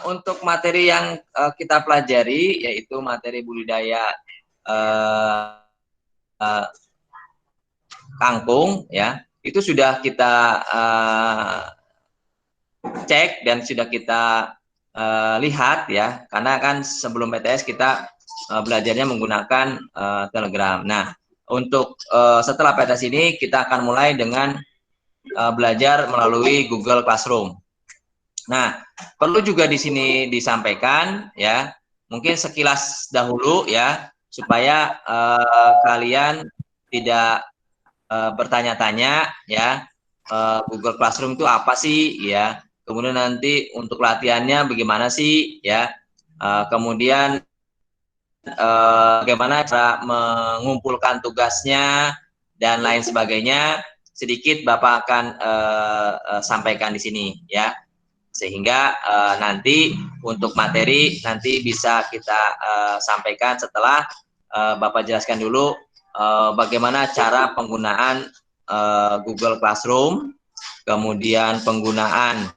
Untuk materi yang kita pelajari yaitu materi budidaya kangkung ya, itu sudah kita cek dan sudah kita lihat ya, karena kan sebelum PTS kita belajarnya menggunakan Telegram. Nah, untuk setelah PTS ini kita akan mulai dengan belajar melalui Google Classroom. Nah, perlu juga di sini disampaikan ya, mungkin sekilas dahulu ya, supaya kalian tidak bertanya-tanya ya, Google Classroom itu apa sih ya, kemudian nanti untuk latihannya bagaimana sih ya, kemudian bagaimana cara mengumpulkan tugasnya dan lain sebagainya, sedikit Bapak akan sampaikan di sini ya, sehingga nanti untuk materi nanti bisa kita sampaikan setelah Bapak jelaskan dulu bagaimana cara penggunaan Google Classroom, kemudian penggunaan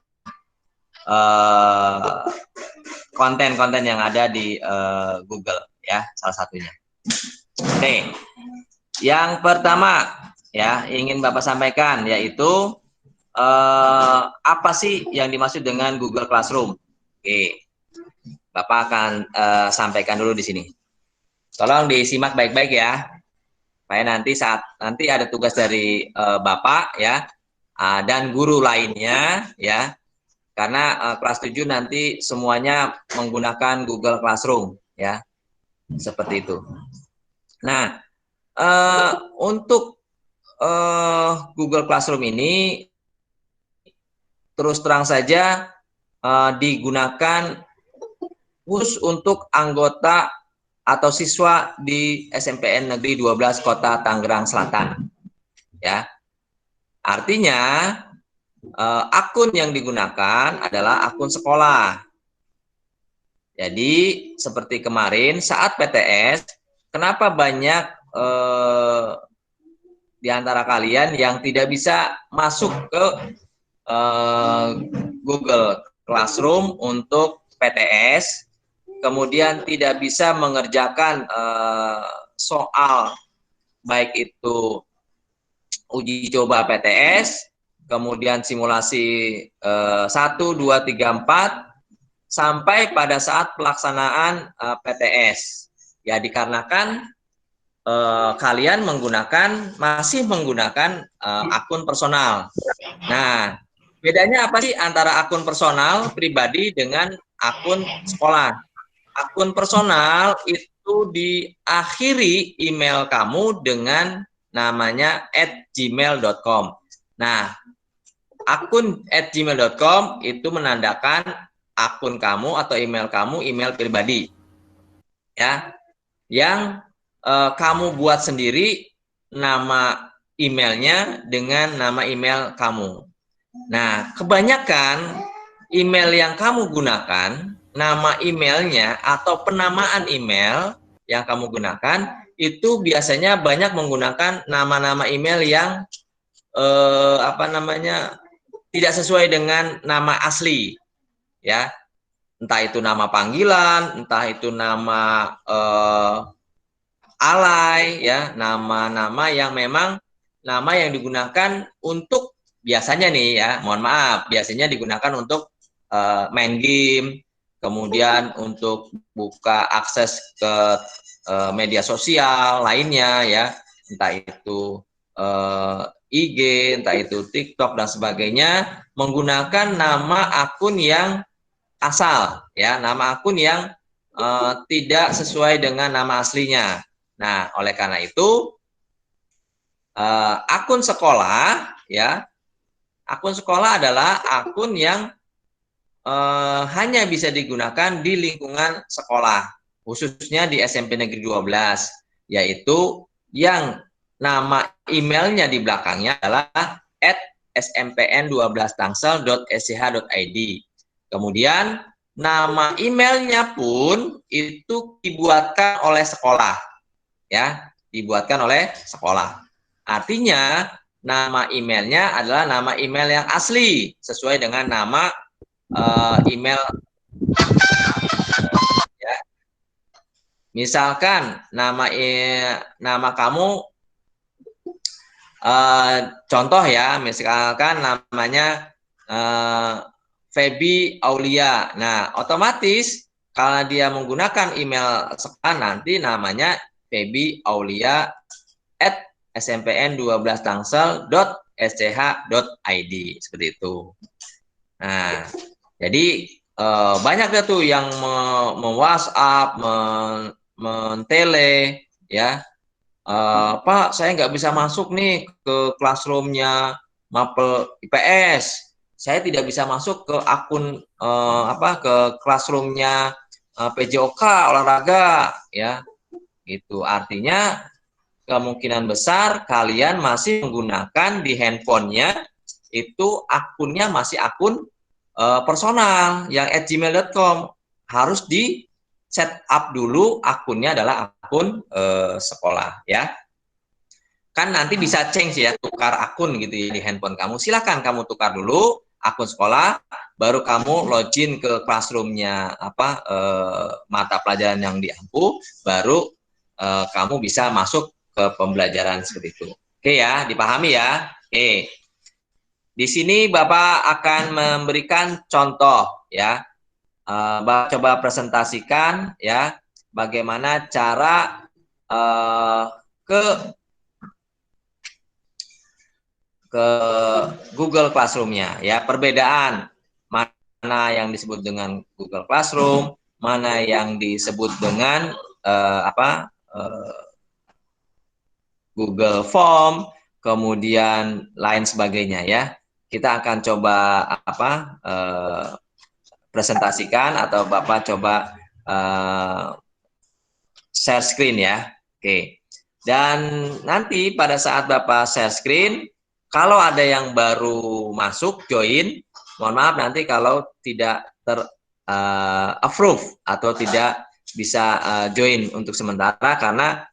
konten-konten yang ada di Google ya, salah satunya. Oke, yang pertama ya ingin Bapak sampaikan yaitu apa sih yang dimaksud dengan Google Classroom? Oke, Bapak akan sampaikan dulu di sini. Tolong disimak baik-baik ya, supaya nanti saat nanti ada tugas dari Bapak ya dan guru lainnya ya, karena kelas 7 nanti semuanya menggunakan Google Classroom ya, seperti itu. Nah, untuk Google Classroom ini terus terang saja digunakan khusus untuk anggota atau siswa di SMPN Negeri 12 Kota Tangerang Selatan. Ya, artinya akun yang digunakan adalah akun sekolah. Jadi seperti kemarin saat PTS, kenapa banyak di antara kalian yang tidak bisa masuk ke Google Classroom untuk PTS, kemudian tidak bisa mengerjakan soal baik itu uji coba PTS, kemudian simulasi 1, 2, 3, 4, sampai pada saat pelaksanaan PTS. Ya, dikarenakan kalian masih menggunakan akun personal. Nah, bedanya apa sih antara akun personal pribadi dengan akun sekolah? Akun personal itu diakhiri email kamu dengan namanya @gmail.com. Nah, akun @gmail.com itu menandakan akun kamu atau email kamu email pribadi ya, yang kamu buat sendiri nama emailnya dengan nama email kamu. Nah, kebanyakan email yang kamu gunakan, nama emailnya atau penamaan email yang kamu gunakan itu biasanya banyak menggunakan nama-nama email yang tidak sesuai dengan nama asli ya, entah itu nama panggilan, entah itu nama alay ya, nama-nama yang memang nama yang digunakan untuk biasanya nih ya, mohon maaf, biasanya digunakan untuk main game, kemudian untuk buka akses ke media sosial lainnya ya, entah itu IG, entah itu TikTok dan sebagainya, menggunakan nama akun yang asal ya, nama akun yang tidak sesuai dengan nama aslinya. Nah, oleh karena itu akun sekolah ya, akun sekolah adalah akun yang hanya bisa digunakan di lingkungan sekolah, khususnya di SMP Negeri 12, yaitu yang nama emailnya di belakangnya adalah @smpn12tangsel.sch.id. Kemudian nama emailnya pun itu dibuatkan oleh sekolah ya, dibuatkan oleh sekolah. Artinya nama emailnya adalah nama email yang asli sesuai dengan nama email ya. Misalkan nama kamu contoh ya, misalkan namanya Feby Aulia. Nah, otomatis kalau dia menggunakan email sekolah nanti namanya Feby Aulia at smpn12tangsel.sch.id seperti itu. Nah, jadi banyak ya tuh yang me-WhatsApp, mentele, ya. Pak, saya nggak bisa masuk nih ke classroomnya Mapel IPS. Saya tidak bisa masuk ke akun ke classroomnya PJOK olahraga, ya. Itu artinya kemungkinan besar kalian masih menggunakan di handphonenya itu akunnya masih akun personal yang @gmail.com. Harus di set up dulu akunnya adalah akun sekolah, ya. Kan nanti bisa change ya, tukar akun gitu ya di handphone kamu. Silakan kamu tukar dulu akun sekolah, baru kamu login ke classroomnya mata pelajaran yang diampu, baru kamu bisa masuk ke pembelajaran seperti itu. Oke ya, dipahami ya. Oke. Di sini Bapak akan memberikan contoh ya. Bapak coba presentasikan ya bagaimana cara ke Google Classroom-nya ya, perbedaan mana yang disebut dengan Google Classroom, mana yang disebut dengan Google Form, kemudian lain sebagainya ya. Kita akan coba presentasikan atau Bapak coba share screen ya. Oke. Dan nanti pada saat Bapak share screen, kalau ada yang baru masuk join, mohon maaf nanti kalau tidak approve atau tidak bisa join untuk sementara karena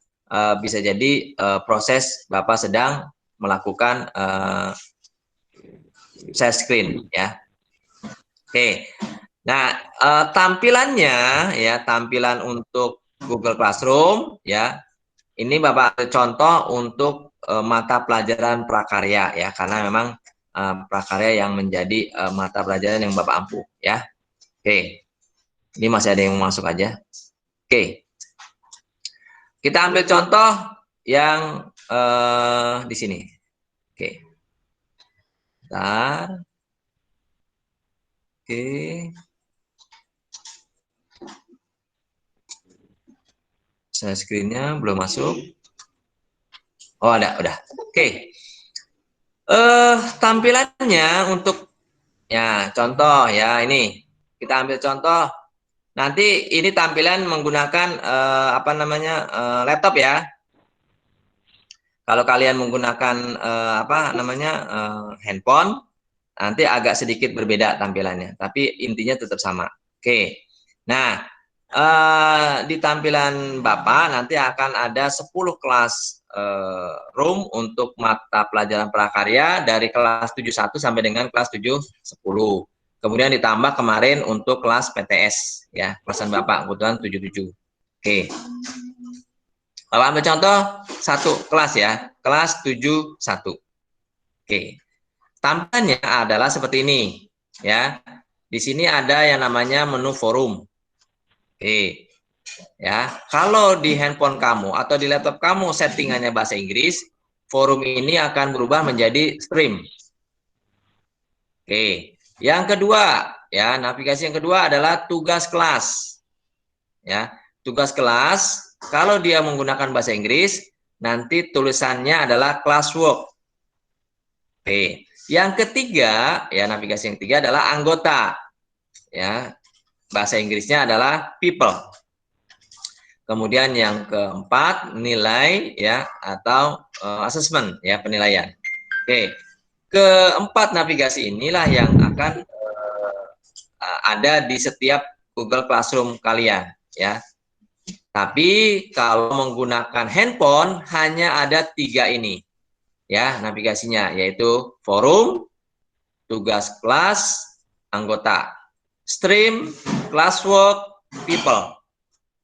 bisa jadi proses Bapak sedang melakukan share screen ya. Oke. Nah, tampilannya ya, tampilan untuk Google Classroom ya. Ini Bapak contoh untuk mata pelajaran prakarya ya, karena memang prakarya yang menjadi mata pelajaran yang Bapak ampu ya. Oke. Ini masih ada yang mau masuk aja. Oke. Kita ambil contoh yang di sini. Oke. Bentar. Oke. Saya screen-nya belum masuk. Oh, ada, udah. Oke. Tampilannya untuk ya, contoh ya ini. Kita ambil contoh. Nanti ini tampilan menggunakan laptop ya. Kalau kalian menggunakan handphone, nanti agak sedikit berbeda tampilannya, tapi intinya tetap sama. Oke. Nah, di tampilan Bapak nanti akan ada 10 kelas room untuk mata pelajaran prakarya dari kelas 71 sampai dengan kelas 710. Kemudian ditambah kemarin untuk kelas PTS ya, kelasan Bapak kebetulan 77. Oke. Bapak ambil contoh satu kelas ya, kelas 71. Oke. Tampilannya adalah seperti ini ya. Di sini ada yang namanya menu forum. Oke. Ya, kalau di handphone kamu atau di laptop kamu settingannya bahasa Inggris, forum ini akan berubah menjadi stream. Oke. Yang kedua, ya, navigasi yang kedua adalah tugas kelas. Ya, tugas kelas kalau dia menggunakan bahasa Inggris, nanti tulisannya adalah classwork. Oke. Yang ketiga, ya navigasi yang ketiga adalah anggota. Ya. Bahasa Inggrisnya adalah people. Kemudian yang keempat nilai ya atau assessment ya, penilaian. Oke. Keempat navigasi inilah yang akan ada di setiap Google Classroom kalian ya. Tapi kalau menggunakan handphone hanya ada 3 ini ya navigasinya, yaitu forum, tugas kelas, anggota. stream, classwork, people.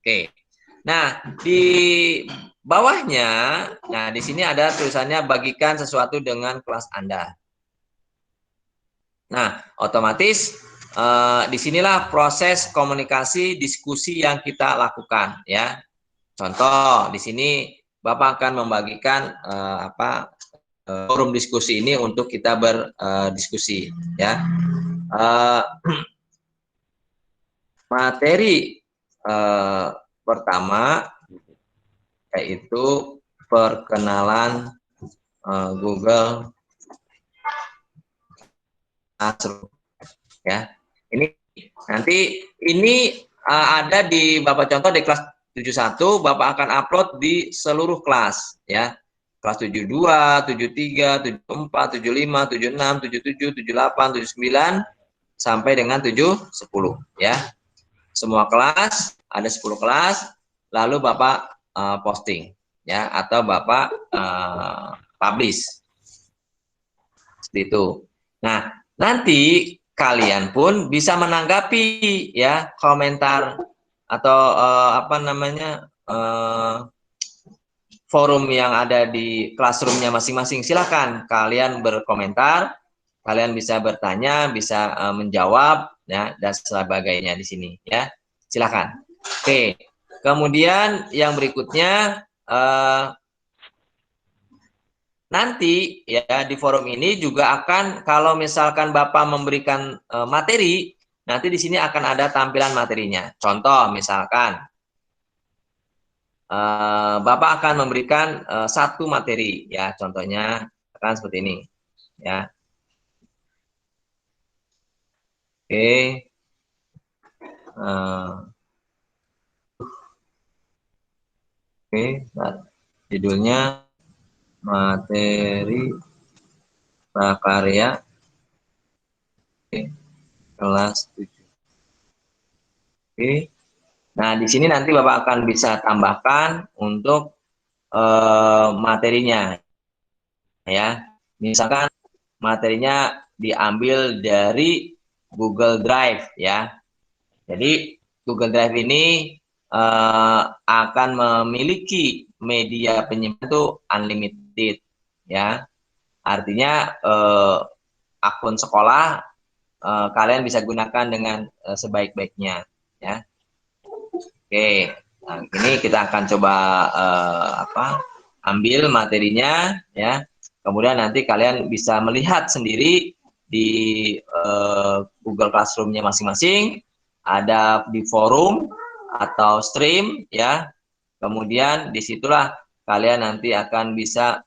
Oke. Nah, di bawahnya, nah di sini ada tulisannya bagikan sesuatu dengan kelas Anda. Nah, otomatis disinilah proses komunikasi diskusi yang kita lakukan, ya. Contoh di sini Bapak akan membagikan forum diskusi ini untuk kita berdiskusi, ya. Materi pertama yaitu perkenalan Google Classroom, ya. Ini nanti ini ada di Bapak contoh di kelas 71, Bapak akan upload di seluruh kelas, ya. Kelas 72, 73, 74, 75, 76, 77, 78, 79 sampai dengan 7, 10, ya. Semua kelas, ada 10 kelas, lalu Bapak posting, ya, atau Bapak publish. Seperti itu. Nah, nanti kalian pun bisa menanggapi, ya, komentar atau forum yang ada di classroomnya masing-masing. Silakan kalian berkomentar, kalian bisa bertanya, bisa menjawab, ya, dan sebagainya di sini, ya. Silakan. Oke. Kemudian yang berikutnya nanti, ya, di forum ini juga akan, kalau misalkan Bapak memberikan materi, nanti di sini akan ada tampilan materinya. Contoh misalkan Bapak akan memberikan satu materi, ya, contohnya akan seperti ini, ya. Oke. Oke, nah, judulnya materi prakarya kelas 7. Oke. Nah, di sini nanti Bapak akan bisa tambahkan untuk materinya, ya. Misalkan materinya diambil dari Google Drive, ya. Jadi Google Drive ini akan memiliki media penyimpanan itu unlimited, ya. Artinya akun sekolah kalian bisa gunakan dengan sebaik-baiknya, ya. Oke, nah, ini kita akan coba ambil materinya, ya. Kemudian nanti kalian bisa melihat sendiri di Google Classroom-nya masing-masing, ada di forum atau stream, ya. Kemudian disitulah kalian nanti akan bisa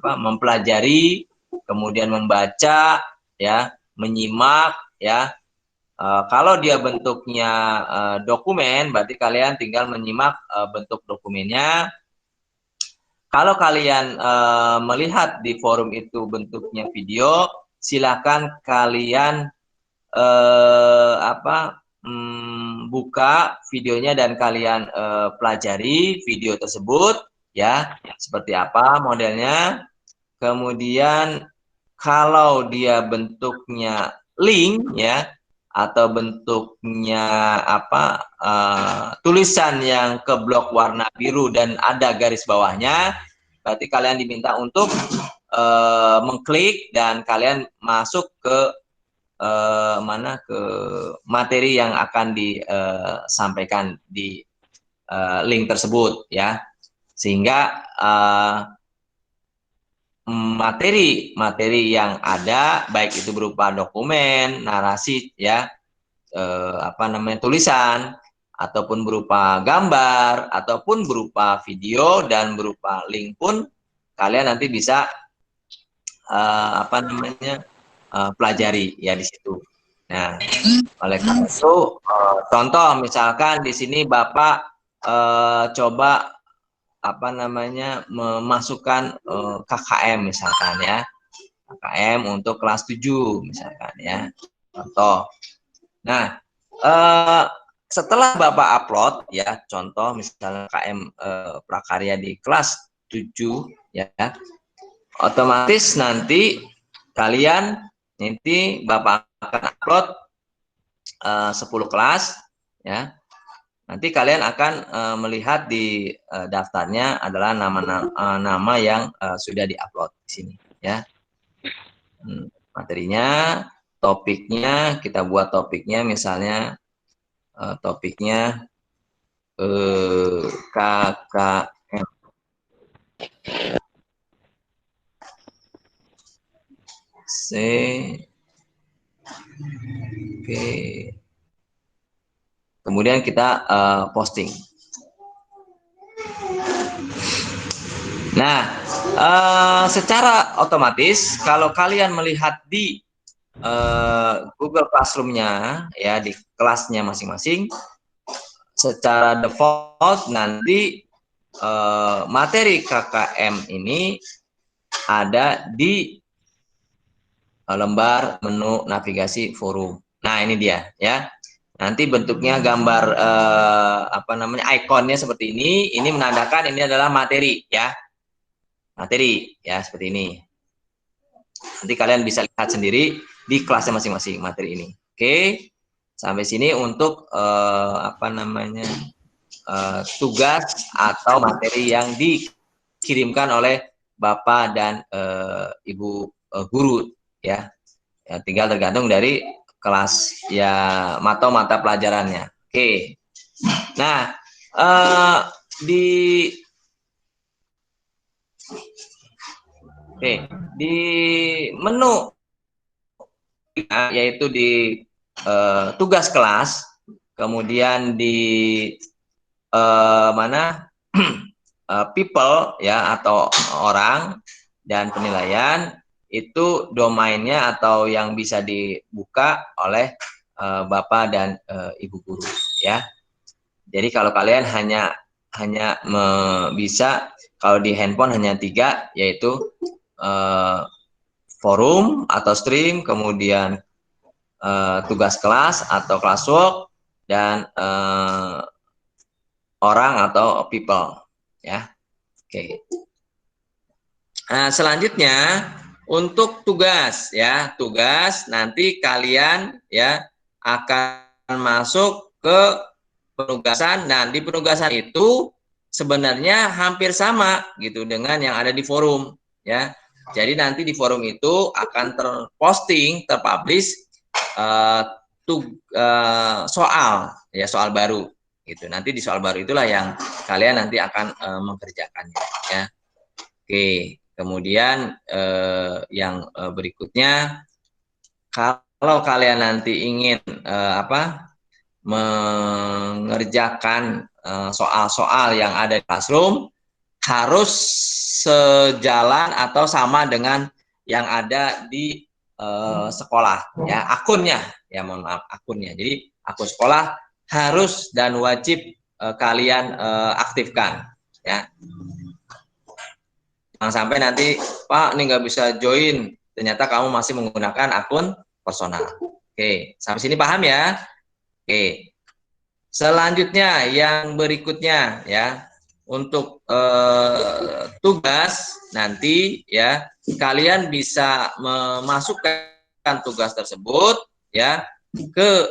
mempelajari, kemudian membaca, ya, menyimak, ya. Kalau dia bentuknya dokumen, berarti kalian tinggal menyimak bentuk dokumennya. Kalau kalian melihat di forum itu bentuknya video, silakan kalian buka videonya dan kalian pelajari video tersebut, ya, seperti apa modelnya. Kemudian kalau dia bentuknya link, ya, atau bentuknya tulisan yang ke blok warna biru dan ada garis bawahnya, berarti kalian diminta untuk mengklik dan kalian masuk ke ke materi yang akan disampaikan di link tersebut, ya. Sehingga materi yang ada, baik itu berupa dokumen, narasi, ya, tulisan, ataupun berupa gambar, ataupun berupa video dan berupa link pun kalian nanti bisa pelajari, ya, di situ. Nah, oleh karena itu contoh misalkan di sini Bapak coba memasukkan KKM misalkan, ya. KKM untuk kelas 7 misalkan, ya. Contoh. Nah, setelah Bapak upload, ya, contoh misalnya KKM prakarya di kelas 7, ya, otomatis nanti Bapak akan upload 10 kelas, ya. Nanti kalian akan melihat di daftarnya adalah nama yang sudah diupload di sini, ya. Materinya, topiknya, kita buat topiknya misalnya topiknya KKM. Oke. Kemudian kita posting. Nah, secara otomatis kalau kalian melihat di Google Classroom-nya, ya, di kelasnya masing-masing, secara default nanti materi KKM ini ada di lembar menu navigasi forum. Nah, ini dia, ya. Nanti bentuknya gambar apa namanya, ikonnya seperti ini menandakan ini adalah materi, ya. Materi, ya, seperti ini. Nanti kalian bisa lihat sendiri di kelasnya masing-masing materi ini. Oke, sampai sini untuk apa namanya, tugas atau materi yang dikirimkan oleh Bapak dan Ibu guru, ya. Ya, tinggal tergantung dari kelas, ya, atau mata pelajarannya. Oke. Nah, di menu, yaitu di tugas kelas, kemudian di mana people, ya, atau orang, dan penilaian, itu domainnya atau yang bisa dibuka oleh Bapak dan Ibu guru, ya. Jadi kalau kalian hanya bisa, kalau di handphone hanya 3, yaitu forum atau stream, kemudian tugas kelas atau classwork, dan orang atau people, ya. Oke. Nah, selanjutnya untuk tugas, ya, tugas nanti kalian, ya, akan masuk ke penugasan, dan di penugasan itu sebenarnya hampir sama gitu dengan yang ada di forum, ya. Jadi nanti di forum itu akan terposting, terpublish soal, ya, soal baru gitu. Nanti di soal baru itulah yang kalian nanti akan mengerjakannya, ya. Oke, kemudian yang berikutnya, kalau kalian nanti ingin mengerjakan soal-soal yang ada di Classroom, harus sejalan atau sama dengan yang ada di sekolah, ya, akunnya, ya, mohon maaf, akunnya. Jadi akun sekolah harus dan wajib kalian aktifkan, ya. Jangan sampai nanti, Pak, ini nggak bisa join, ternyata kamu masih menggunakan akun personal. Oke, sampai sini paham, ya? Oke. Selanjutnya, yang berikutnya, ya, untuk tugas nanti, ya, kalian bisa memasukkan tugas tersebut, ya, ke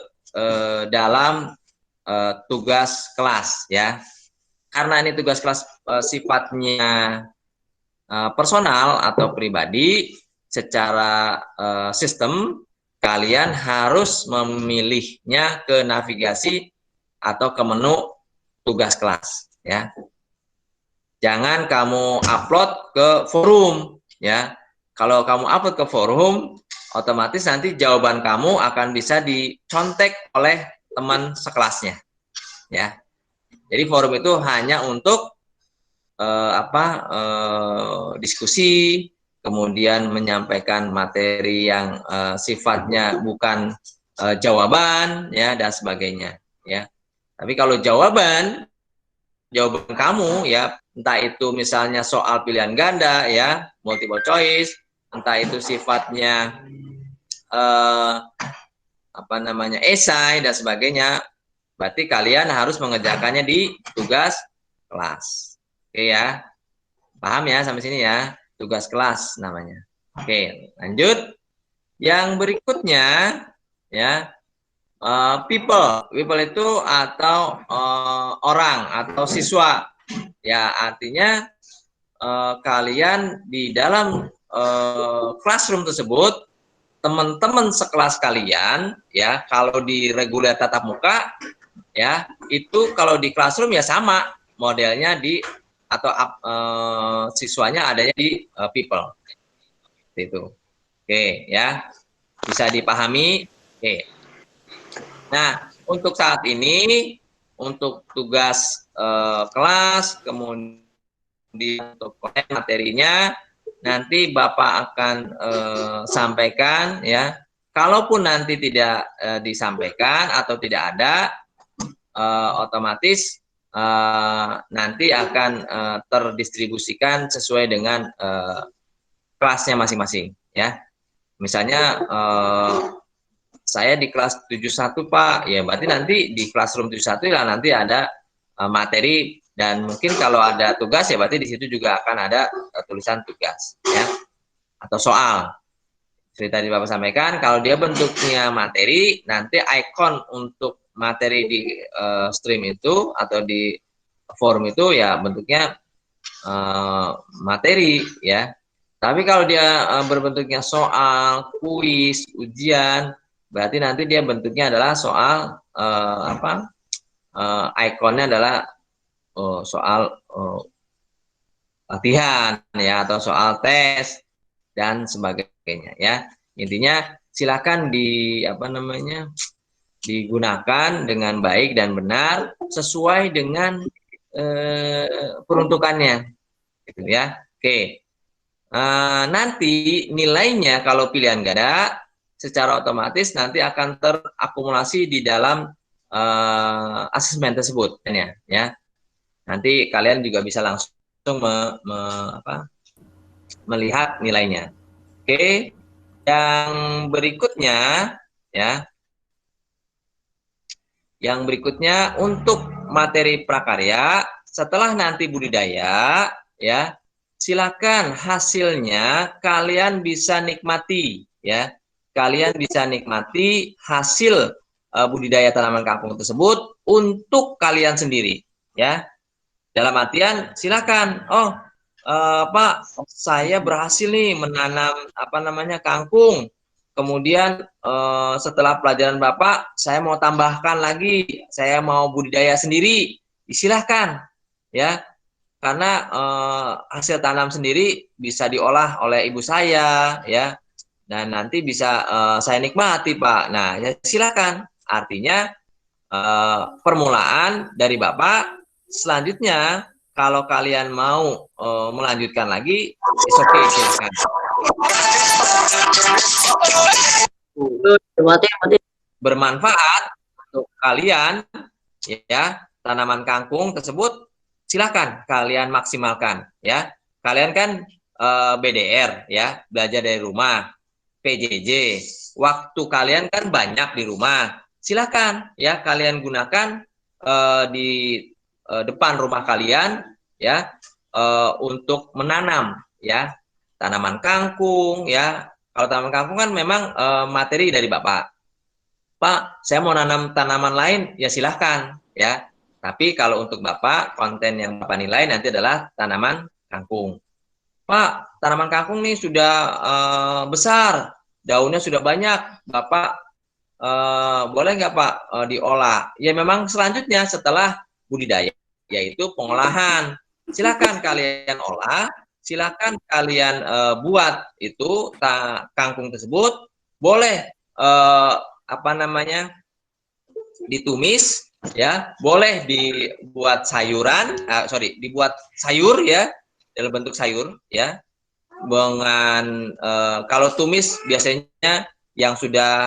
dalam tugas kelas, ya. Karena ini tugas kelas sifatnya personal atau pribadi, secara sistem kalian harus memilihnya ke navigasi atau ke menu tugas kelas, ya. Jangan kamu upload ke forum, ya. Kalau kamu upload ke forum, otomatis nanti jawaban kamu akan bisa dicontek oleh teman sekelasnya, ya. Jadi forum itu hanya untuk diskusi, kemudian menyampaikan materi yang sifatnya bukan jawaban, ya, dan sebagainya, ya. Tapi kalau jawaban kamu, ya, entah itu misalnya soal pilihan ganda, ya, multiple choice, entah itu sifatnya esai dan sebagainya, berarti kalian harus mengerjakannya di tugas kelas. Oke, ya, paham, ya, sampai sini, ya, tugas kelas namanya. Oke, lanjut. Yang berikutnya, ya, People itu atau orang atau siswa. Ya, artinya kalian di dalam classroom tersebut, teman-teman sekelas kalian, ya, kalau di reguler tatap muka, ya, itu kalau di classroom ya sama modelnya di atau siswanya adanya di people. Itu. Oke, ya. Bisa dipahami? Oke. Nah, untuk saat ini, untuk tugas kelas, kemudian untuk materinya, nanti Bapak akan sampaikan, ya. Kalaupun nanti tidak disampaikan atau tidak ada, otomatis nanti akan terdistribusikan sesuai dengan kelasnya masing-masing, ya. Misalnya saya di kelas 71 Pak, ya berarti nanti di classroom 71 ya nanti ada materi, dan mungkin kalau ada tugas ya berarti di situ juga akan ada tulisan tugas, ya, atau soal. Seperti tadi Bapak sampaikan, kalau dia bentuknya materi, nanti ikon untuk materi di stream itu atau di forum itu ya bentuknya materi, ya. Tapi kalau dia berbentuknya soal, kuis, ujian, berarti nanti dia bentuknya adalah soal ikonnya adalah soal latihan, ya, atau soal tes dan sebagainya, ya. Intinya silakan digunakan dengan baik dan benar sesuai dengan peruntukannya, gitu ya. Oke. Nanti nilainya kalau pilihan ganda secara otomatis nanti akan terakumulasi di dalam asesmen tersebut, ya. Nanti kalian juga bisa langsung melihat nilainya. Oke, yang berikutnya, ya, yang berikutnya untuk materi prakarya setelah nanti budidaya, ya, silakan hasilnya kalian bisa nikmati, ya. Kalian bisa nikmati hasil budidaya tanaman kangkung tersebut untuk kalian sendiri, ya. Dalam artian silakan, Pak, saya berhasil nih menanam kangkung. Kemudian setelah pelajaran Bapak, saya mau tambahkan lagi, saya mau budidaya sendiri. Silahkan, ya. Karena hasil tanam sendiri bisa diolah oleh ibu saya, ya, dan nanti bisa saya nikmati, Pak. Nah, ya silakan. Artinya permulaan dari Bapak. Selanjutnya, kalau kalian mau melanjutkan lagi, it's okay, silakan. Bermanfaat untuk kalian, ya, tanaman kangkung tersebut silakan kalian maksimalkan, ya. Kalian kan BDR, ya, belajar dari rumah, PJJ, waktu kalian kan banyak di rumah, silakan, ya, kalian gunakan di depan rumah kalian, ya, untuk menanam, ya, tanaman kangkung, ya. Kalau tanaman kangkung kan memang materi dari Bapak. Pak, saya mau nanam tanaman lain, ya silahkan, ya. Tapi kalau untuk Bapak, konten yang Bapak nilai nanti adalah tanaman kangkung. Pak, tanaman kangkung nih sudah besar, daunnya sudah banyak, Bapak boleh nggak Pak diolah? Ya memang selanjutnya setelah budidaya, yaitu pengolahan. Silakan kalian olah, silakan kalian buat itu kangkung tersebut, boleh ditumis, ya, boleh dibuat sayuran, dibuat sayur, ya, dalam bentuk sayur, ya, dengan kalau tumis biasanya yang sudah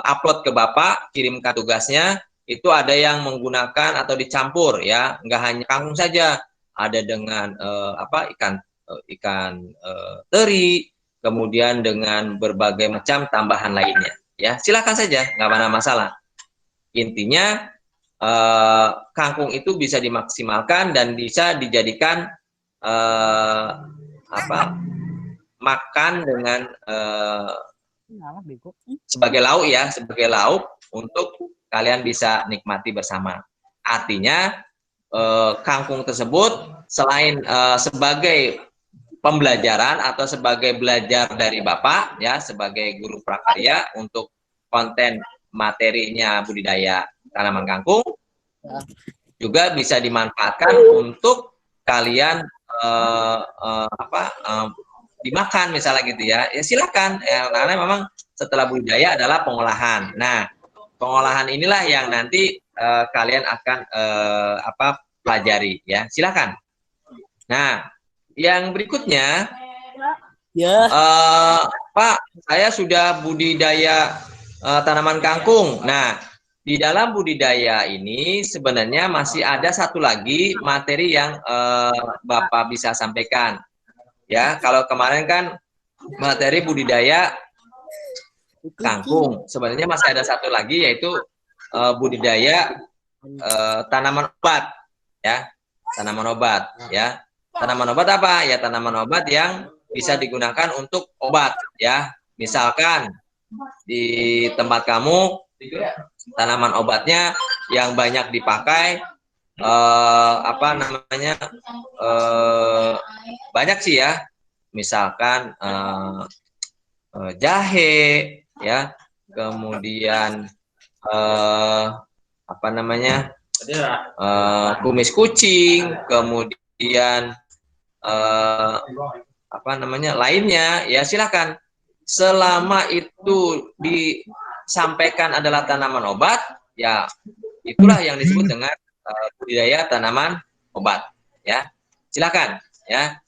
upload ke Bapak, kirimkan tugasnya, itu ada yang menggunakan atau dicampur, ya, nggak hanya kangkung saja, ada dengan ikan teri, kemudian dengan berbagai macam tambahan lainnya, ya, silakan saja, nggak ada masalah. Intinya kangkung itu bisa dimaksimalkan dan bisa dijadikan makan dengan sebagai lauk, ya, sebagai lauk untuk kalian bisa nikmati bersama. Artinya kangkung tersebut selain sebagai pembelajaran atau sebagai belajar dari Bapak ya sebagai guru prakarya untuk konten materinya budidaya tanaman kangkung, juga bisa dimanfaatkan untuk kalian dimakan misalnya gitu ya. Ya silakan ya, karena memang setelah budidaya adalah pengolahan. Nah, pengolahan inilah yang nanti kalian akan pelajari ya. Silakan. Nah, yang berikutnya Pak, saya sudah budidaya tanaman kangkung. Nah, di dalam budidaya ini sebenarnya masih ada satu lagi materi yang Bapak bisa sampaikan. Ya, kalau kemarin kan materi budidaya kangkung, sebenarnya masih ada satu lagi yaitu budidaya tanaman obat. Ya, tanaman obat. Ya, tanaman obat apa? Ya, tanaman obat yang bisa digunakan untuk obat. Ya, misalkan di tempat kamu tanaman obatnya yang banyak dipakai banyak sih ya, misalkan jahe ya, kemudian kumis kucing, kemudian lainnya ya silakan, selama itu disampaikan adalah tanaman obat ya itulah yang disebut dengan budidaya tanaman obat ya. Silakan ya.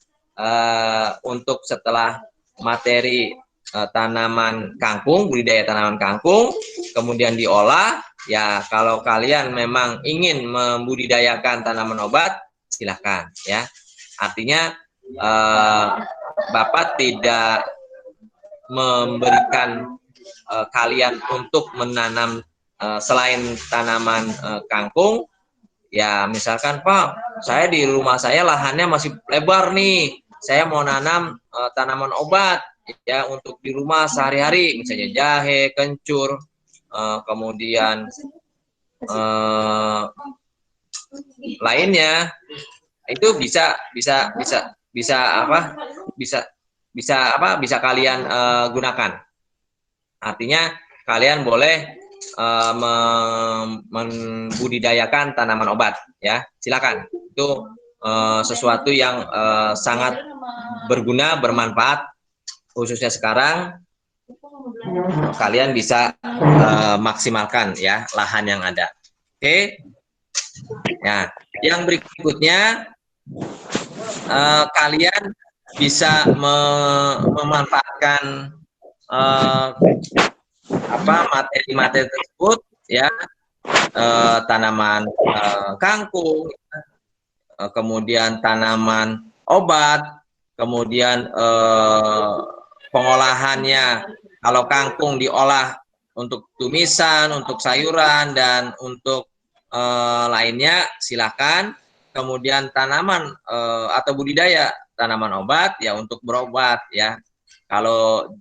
Untuk setelah materi tanaman kangkung, budidaya tanaman kangkung kemudian diolah ya, kalau kalian memang ingin membudidayakan tanaman obat silakan ya. Artinya Bapak tidak memberikan kalian untuk menanam selain tanaman kangkung ya, misalkan Pak, saya di rumah saya lahannya masih lebar nih, saya mau nanam tanaman obat ya untuk di rumah sehari-hari, misalnya jahe, kencur, kemudian lainnya, itu bisa kalian gunakan. Artinya kalian boleh membudidayakan tanaman obat ya, silakan. Itu sesuatu yang sangat berguna, bermanfaat, khususnya sekarang kalian bisa maksimalkan ya lahan yang ada. Oke. Nah, yang berikutnya kalian bisa memanfaatkan materi-materi tersebut ya, tanaman kangkung, kemudian tanaman obat, kemudian pengolahannya, kalau kangkung diolah untuk tumisan, untuk sayuran, dan untuk lainnya silakan. Kemudian tanaman atau budidaya tanaman obat ya untuk berobat ya. Kalau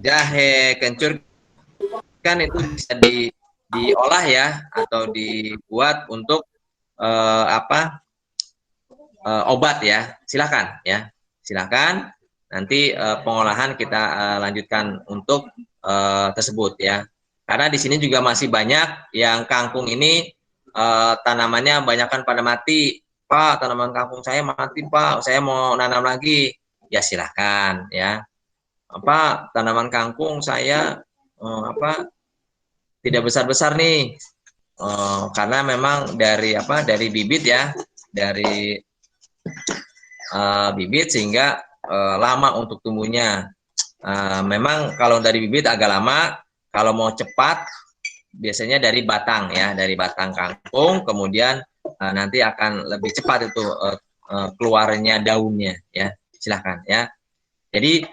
jahe, kencur kan itu bisa diolah ya atau dibuat untuk obat ya. Silakan ya. Silakan. Nanti pengolahan kita lanjutkan untuk tersebut ya. Karena di sini juga masih banyak yang kangkung ini tanamannya banyakkan pada mati. Pak, tanaman kangkung saya mati, Pak. Saya mau nanam lagi. Ya silahkan ya. Tanaman kangkung saya tidak besar-besar nih. Karena memang dari bibit ya, dari bibit sehingga lama untuk tumbuhnya. Memang kalau dari bibit agak lama, kalau mau cepat biasanya dari batang ya, dari batang kangkung, kemudian nanti akan lebih cepat itu keluarnya daunnya ya. Silahkan ya. Jadi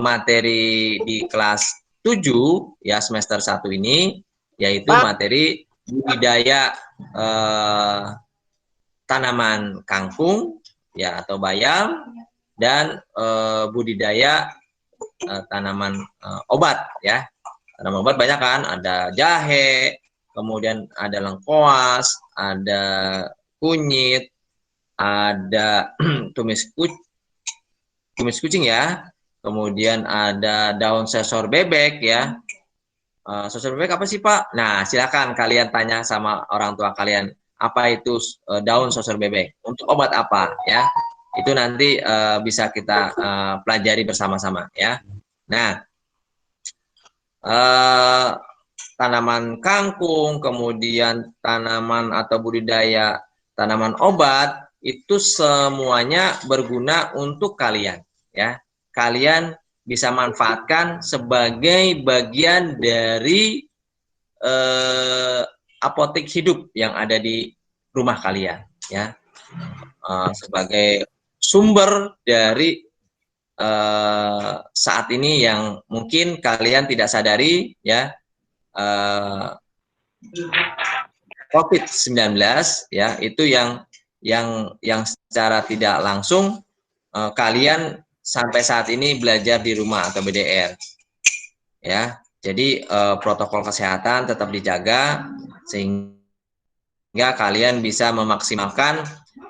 materi di kelas 7 ya semester 1 ini yaitu materi budidaya tanaman kangkung ya atau bayam, dan budidaya tanaman obat ya. Tanaman obat banyak kan, ada jahe, kemudian ada lengkoas, ada kunyit, ada tumis kucing ya, kemudian ada daun sesor bebek ya. Sesor bebek apa sih Pak? Nah, silakan kalian tanya sama orang tua kalian, apa itu daun sesor bebek? Untuk obat apa ya? Itu nanti bisa kita pelajari bersama-sama ya. Nah, tanaman kangkung, kemudian tanaman atau budidaya tanaman obat, itu semuanya berguna untuk kalian ya. Kalian bisa manfaatkan sebagai bagian dari apotek hidup yang ada di rumah kalian ya. Sebagai sumber dari saat ini yang mungkin kalian tidak sadari ya, COVID-19 ya, itu yang secara tidak langsung kalian sampai saat ini belajar di rumah atau BDR ya. Jadi protokol kesehatan tetap dijaga sehingga kalian bisa memaksimalkan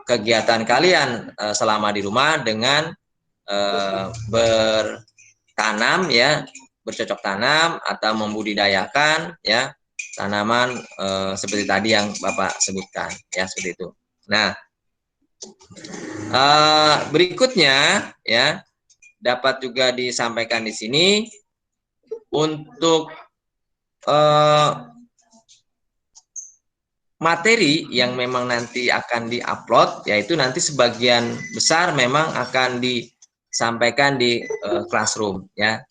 kegiatan kalian selama di rumah dengan bertanam ya, bercocok tanam atau membudidayakan ya tanaman seperti tadi yang Bapak sebutkan ya, seperti itu. Nah, berikutnya ya dapat juga disampaikan di sini untuk materi yang memang nanti akan diupload, yaitu nanti sebagian besar memang akan disampaikan di classroom ya.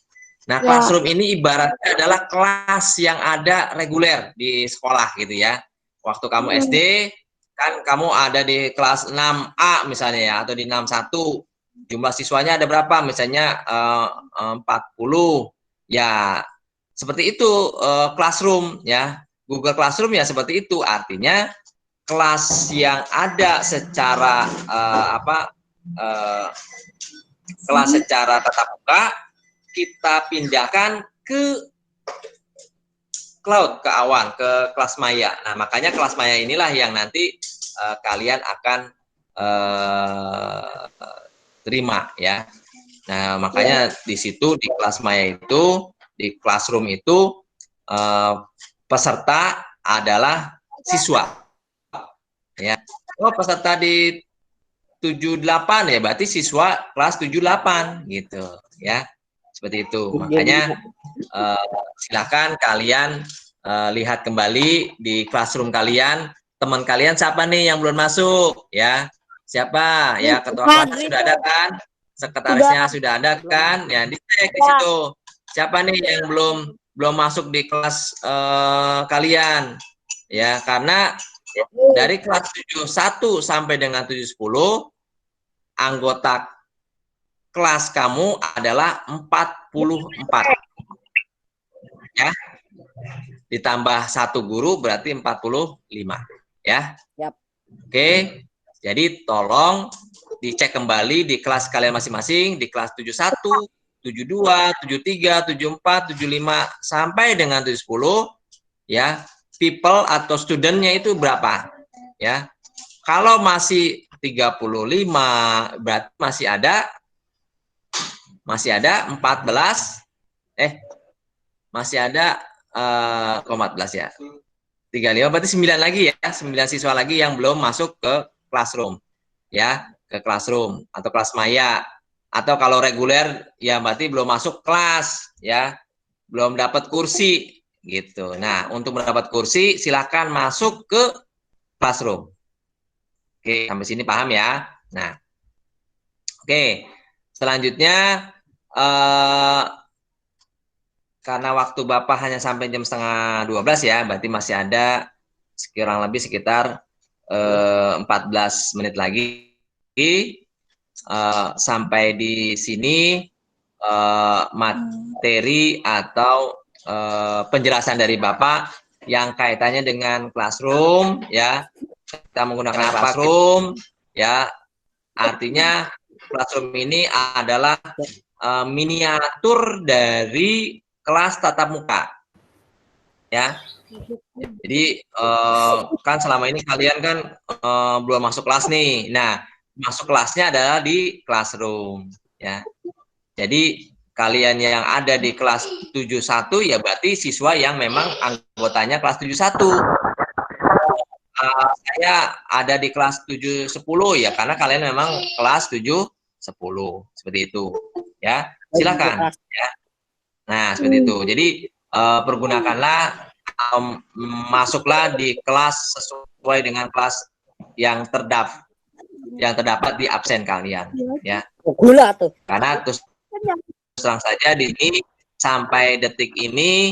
Nah, classroom ini ibaratnya adalah kelas yang ada reguler di sekolah gitu ya. Waktu kamu SD kan kamu ada di kelas 6A misalnya ya, atau di 61. Jumlah siswanya ada berapa? Misalnya 40. Ya, seperti itu classroom ya. Google Classroom ya seperti itu. Artinya kelas yang ada secara kelas secara tatap muka kita pindahkan ke cloud, ke awan, ke kelas maya. Nah, makanya kelas maya inilah yang nanti kalian akan terima ya. Nah, makanya di situ di kelas maya itu, di classroom itu peserta adalah siswa. Ya. Oh, peserta di 78 ya, berarti siswa kelas 78 gitu ya. Seperti itu. Makanya silakan kalian lihat kembali di classroom kalian, teman kalian siapa nih yang belum masuk ya? Siapa ya? Ketua kelasnya sudah ada kan? Sekretarisnya sudah ada kan? Ya, dicek di situ. Siapa nih yang belum masuk di kelas kalian? Ya, karena dari kelas 71 sampai dengan 710 anggota kelas kamu adalah 44 ya, ditambah satu guru berarti 45 ya. Yep. Oke, jadi tolong dicek kembali di kelas kalian masing-masing, di kelas 71, 72, 73, 74, 75 sampai dengan 710 ya, people atau studentnya itu berapa ya. Kalau masih 35 berarti masih ada 14 masih ada 14 ya. 35 berarti 9 lagi ya, 9 siswa lagi yang belum masuk ke classroom ya, ke classroom atau kelas maya. Atau kalau reguler ya berarti belum masuk kelas ya, belum dapat kursi gitu. Nah, untuk mendapat kursi silakan masuk ke classroom. Oke, sampai sini paham ya. Nah, oke, selanjutnya karena waktu Bapak hanya sampai jam setengah 12 ya, berarti masih ada kurang lebih sekitar 14 menit lagi sampai di sini materi atau penjelasan dari Bapak yang kaitannya dengan classroom ya. Kita menggunakan classroom ya, artinya classroom ini adalah miniatur dari kelas tatap muka ya. Jadi kan selama ini kalian kan belum masuk kelas nih. Nah, masuk kelasnya adalah di classroom, ya. Jadi kalian yang ada di kelas 71 ya berarti siswa yang memang anggotanya kelas 71. Saya ada di kelas 710 ya karena kalian memang kelas 710 seperti itu, ya. Silakan, ya. Nah, seperti itu. Jadi pergunakanlah masuklah di kelas sesuai dengan kelas yang terdapat di absen kalian, ya. Karena terus terang saja di sini sampai detik ini,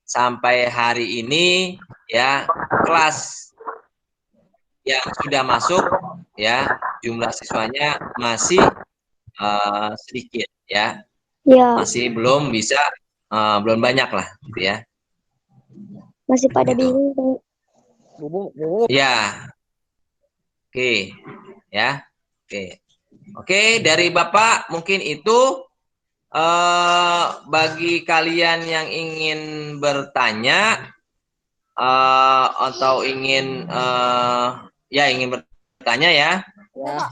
sampai hari ini, ya, kelas yang sudah masuk, ya, jumlah siswanya masih sedikit, ya. Masih belum bisa, belum banyak lah, gitu ya. Masih pada Gitu. bingung. Ya, oke, ya, oke. Dari Bapak mungkin itu. Bagi kalian yang ingin bertanya atau ingin bertanya ya,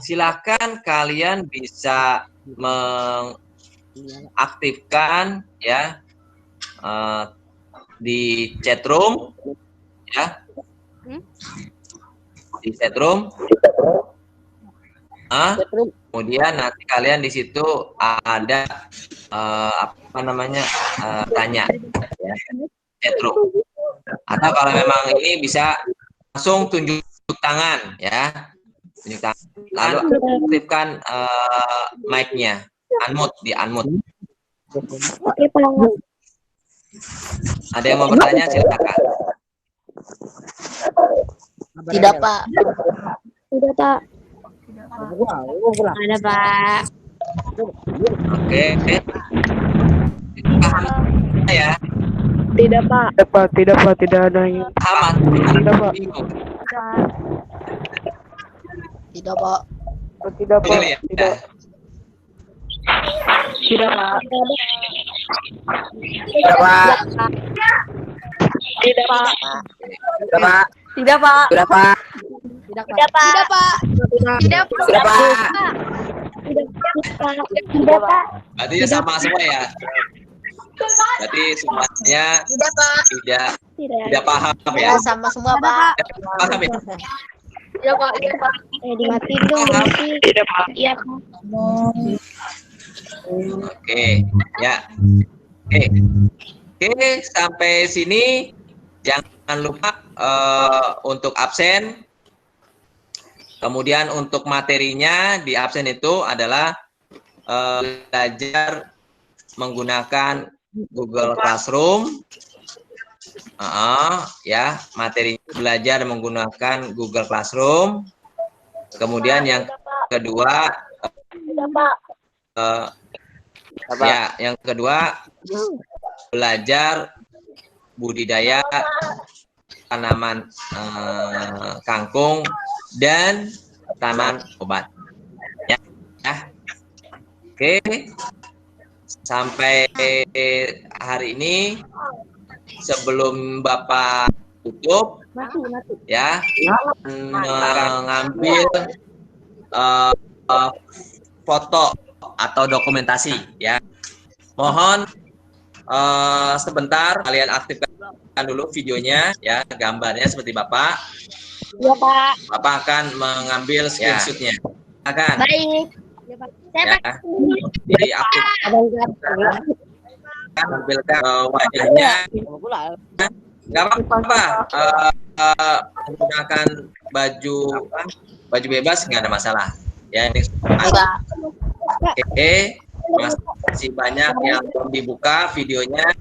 silakan kalian bisa mengaktifkan ya di chatroom, ya, di chatroom. Kemudian nanti kalian di situ ada tanya, ya, chatroom. Atau kalau memang ini bisa langsung tunjuk tangan, ya, tunjuk tangan. Lalu aktifkan mic-nya, di unmute. Oke, Pak. Ada yang mau bertanya, silakan. Tidak, Pak. Udah, Pak. Ada, Pak. Oke. Paham ya? Tidak, Pak. Tidak, Pak, tidak ada yang Paham? Tidak, Pak. Tidak, Pak. Tidak, Pak. Tidak. Tidak. Tidak, Pak. Tidak, Pak. Tidak, Pak. Tidak, Pak. Tidak, Pak. Tidak, Pak. Tidak, Tidak, Pak. Tidak, Pak. Tidak, Pak. Tidak, Pak. Tidak, Pak. Berarti sama semua ya. Berarti semuanya tidak paham ya. Sama semua, Pak. Tidak paham ya. Tidak, Pak. Dimatiin dong, dimatiin. Tidak, Pak. Iya, Pak. Oke, ya. Oke, sampai sini jangan lupa untuk absen. Kemudian untuk materinya di absen itu adalah belajar menggunakan Google Classroom. Ya, materi belajar menggunakan Google Classroom. Kemudian yang kedua, yang kedua belajar budidaya tanaman kangkung dan tanaman obat. Ya. Oke. Sampai hari ini sebelum Bapak tutup, ya, mengambil foto atau dokumentasi, ya. Mohon sebentar kalian aktifkan dulu videonya, ya, gambarnya seperti Bapak. Iya, Pak. Bapak akan mengambil screenshotnya. Akan. Baik. Ya. Jadi aktifkan, tampilkan wajahnya. Nggak apa-apa. Menggunakan baju bebas nggak ada masalah. Ya, ini. Oke. Masih banyak yang belum dibuka videonya.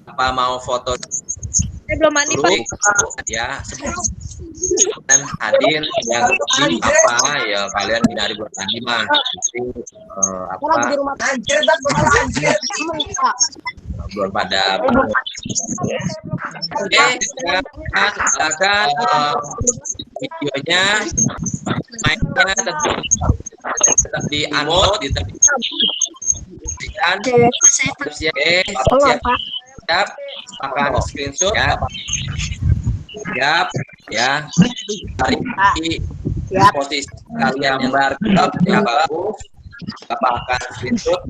Apa mau foto? Saya belum mandi, Pak. Ya, dan hadir yang di apa ya kalian hindari buat tadi mah belum pada silakan videonya mainnya tetap di unmute siap. akan screenshot ya. Siap ya. Di posisi kalian yang bergerak ya bagus. Bapak akan screenshot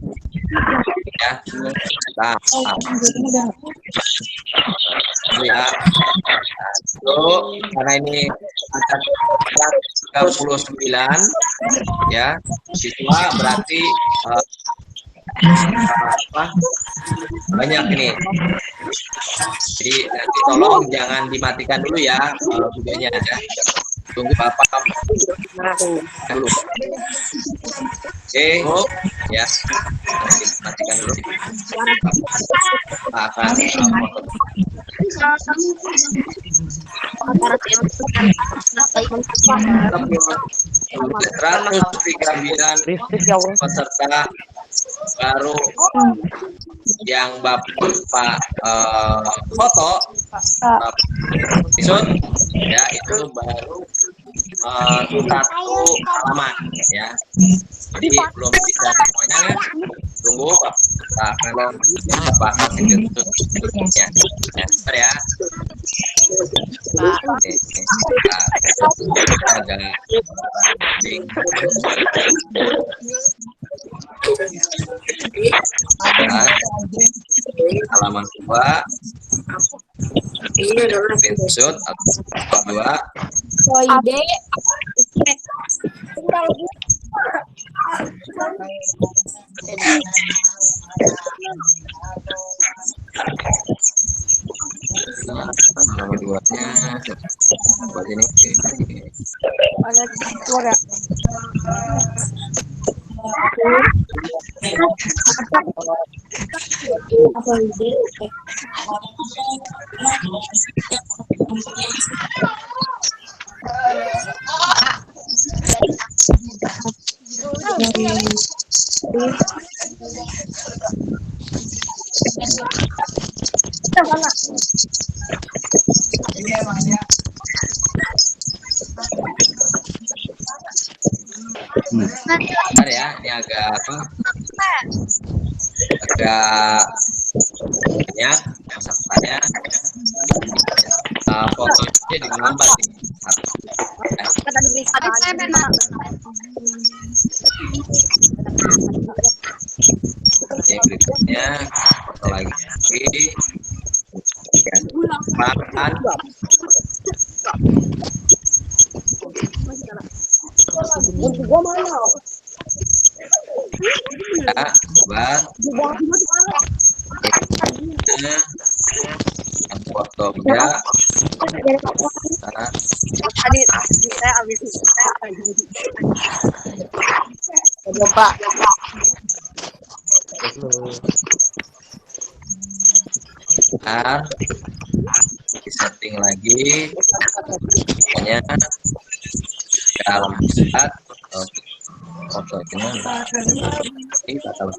ya. Nah, ya. Karena ini ada 39 ya siswa berarti banyak ini. Jadi nanti tolong jangan dimatikan dulu ya videonya ya. Tunggu Bapak dulu. Oke, ya. Matikan dulu. Akan foto. 139 peserta baru yang Bapak foto ya itu baru satu halaman ya. Jadi belum bisa semuanya. Tunggu Bapak akan kasih ya. Bentar ya. Oke. Agak halaman 2 screenshot 2 halaman 2-nya buat ini. Bentar ya, ini agak apa? Agak banyak pesertanya. Fotonya digambar nih. Oke, berikutnya foto lagi. Makan. Ya, buat foto ya. Tadi saya habis Coba. Setting lagi pokoknya dalam saat foto ini kita tahu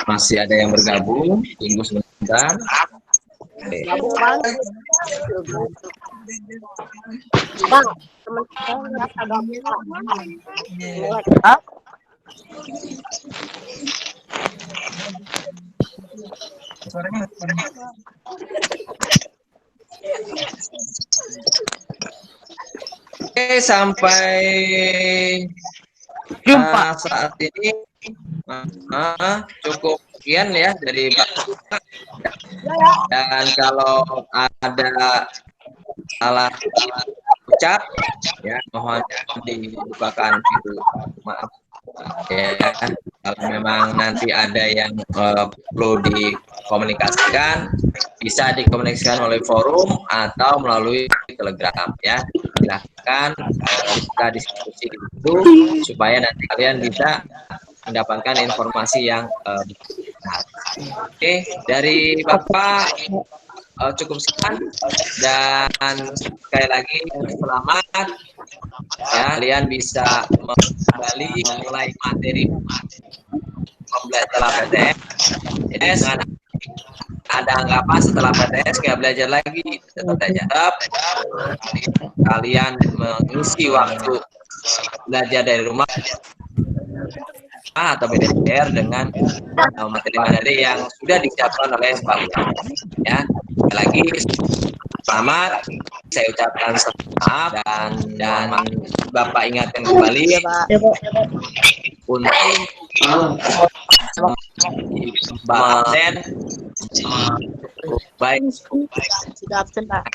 masih ada yang bergabung, tunggu sebentar. Oke. Bang, teman saya nggak ada lewat. Oke, sampai saat ini cukup sekian ya dari Bapak. Dan kalau ada salah ucap ya mohon dibukakan pintu maaf ya. Kalau memang nanti ada yang perlu dikomunikasikan bisa dikomunikasikan oleh forum atau melalui Telegram ya. Silahkan kita diskusi itu supaya nanti kalian bisa mendapatkan informasi yang benar. Oke, dari Bapak cukup sekian dan sekali lagi selamat ya, kalian bisa kembali mulai materi pembelajaran PTS dengan ada anggapan setelah PTS kayak belajar lagi, tetap belajar. Kalian mengisi waktu belajar dari rumah atau BDR dengan materi-materi yang sudah disiapkan oleh Pak Ustaz. Ya, sekali lagi selamat, saya ucapkan maaf dan Bapak ingatkan kembali untuk absen baik Sudah absen, Pak.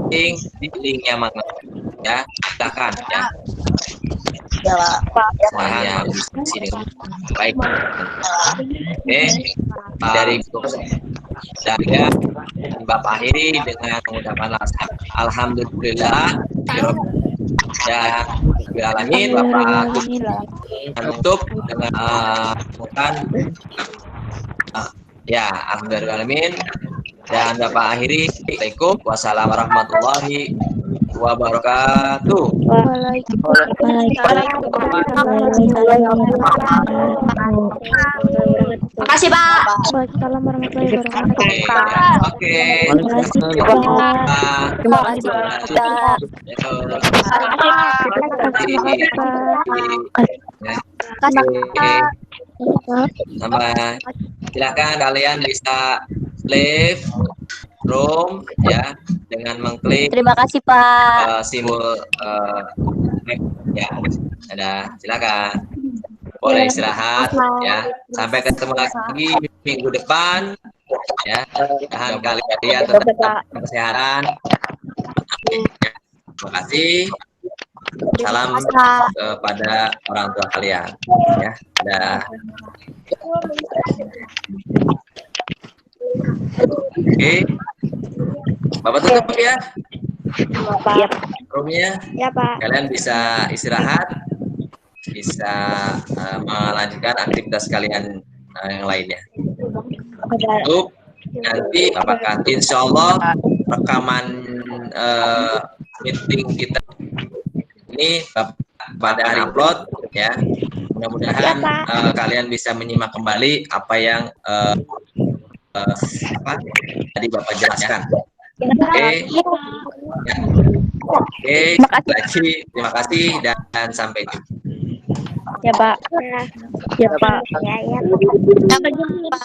yang di linknya mana ya, silakan ya. Ya, Pak. Semuanya di sini baik. Oke, dari saya Bapak akhiri dengan mengucapkan alhamdulillah dan alamin. Bapak tutup dengan bukan ya alhamdulillah dan Bapak akhiri. Assalamualaikum warahmatullahi wabarakatuh. Makasih, Pak. Waalaikumsalam warahmatullahi wabarakatuh. Oke. Terima kasih, Pak. Silakan kalian bisa live room ya dengan mengklik Terima kasih, Pak. simbol ya. Ada, silakan. Boleh istirahat ya. Sampai ketemu lagi minggu depan ya. Tahan kalian tetap kesehatan. Terima kasih. Salam kepada orang tua kalian ya. Dah. Oke. Bapak tutup ya. Siap. Roomnya. Ya, Pak. Kalian bisa istirahat, bisa melanjutkan aktivitas kalian yang lainnya. Tutup. Nanti apakah insya Allah rekaman meeting kita ini pada hari upload ya. Mudah-mudahan kalian bisa menyimak kembali apa yang tadi Bapak jelaskan. Oke. Oke, lagi terima kasih dan sampai jumpa. Ya, Pak. Ya, Pak. Ya, ya. Sampai jumpa.